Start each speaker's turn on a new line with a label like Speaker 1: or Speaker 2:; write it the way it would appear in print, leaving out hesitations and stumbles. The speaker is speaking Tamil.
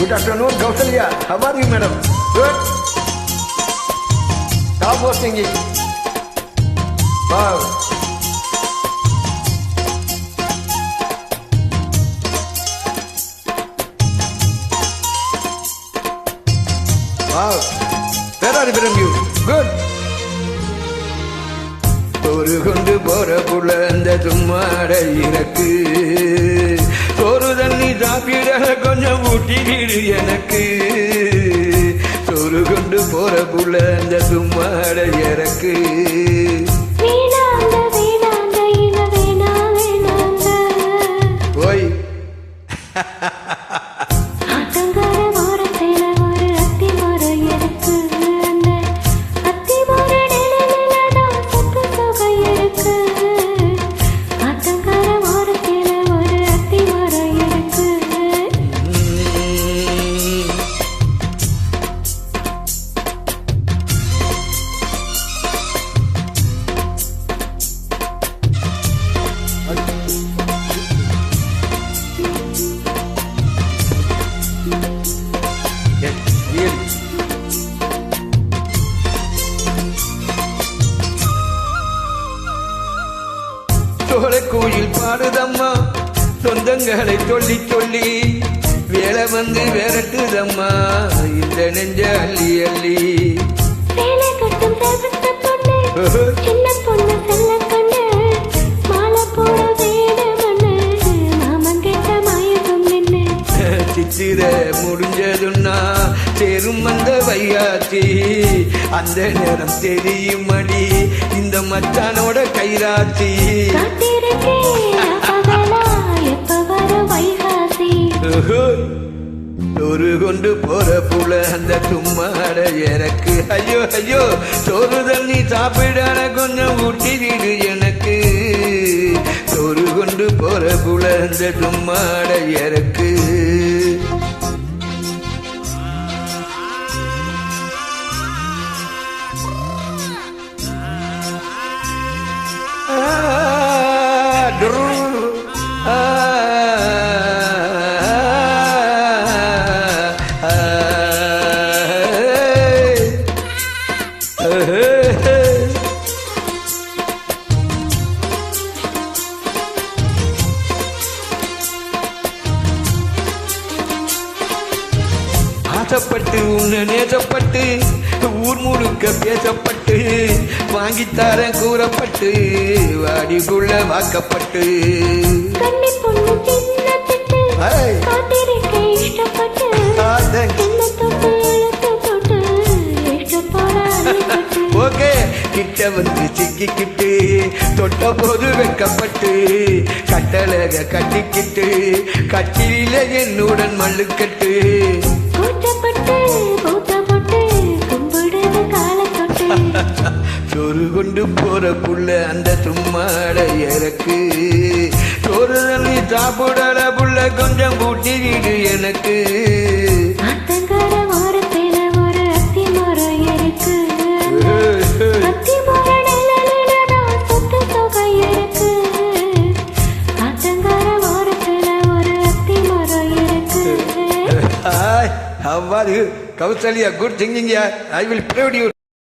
Speaker 1: Good afternoon, Kausalya. How are you, madam? Good. Stop posting it. Wow. Wow. Where are you? Good. ஒரு கொண்டு போற புள்ள அந்த சும்மாட இருக்கு ஒரு தண்ணி சாப்பிட கொஞ்சம் ஊட்டிடு எனக்கு ஒரு கொண்டு போற புள்ள அந்த சும்மாட இறக்கு ஓய் கோயில் பாடுதம்மா சொந்தங்களை சொல்லி சொல்லி வேலை வந்து விரட்டுதம்மா இந்த நெஞ்ச அள்ளி அள்ளி சித்திர முடிஞ்சதுன்னா சேரும் அந்த வையாச்சி அந்த நேரம் தெரியும் அடி இந்த மச்சானோட கைராச்சி சோறு கொண்டு போற புல அந்த சும்மாட எனக்கு ஐயோ ஐயோ சோறு தண்ணி சாப்பிடான கொஞ்சம் ஊட்டிடு எனக்கு சோறு கொண்டு போற புல அந்த சும்மாட எனக்கு ஆசைப்பட்டு உன்னை நேசப்பட்டு ஊர் முழுக்க பேசப்பட்டு வாங்கித்தார கூறப்பட்டு வாடிக்குள்ள வாக்கப்பட்டு ஓகே கிட்ட வந்து சிக்கிக்கிட்டு தொட்ட போது வெக்கப்பட்டு கட்டழக கட்டிக்கிட்டு கட்டில என்னுடன் மல்லுக்கட்டு சோறு கொண்டு போற புள்ள அந்த சும்மாட இறக்கு சோறு தண்ணி சாப்பிடற புள்ள கொஞ்சம் கூட்டிடு எனக்கு How are you? Kausalya, good singing, yeah. I will pray with you.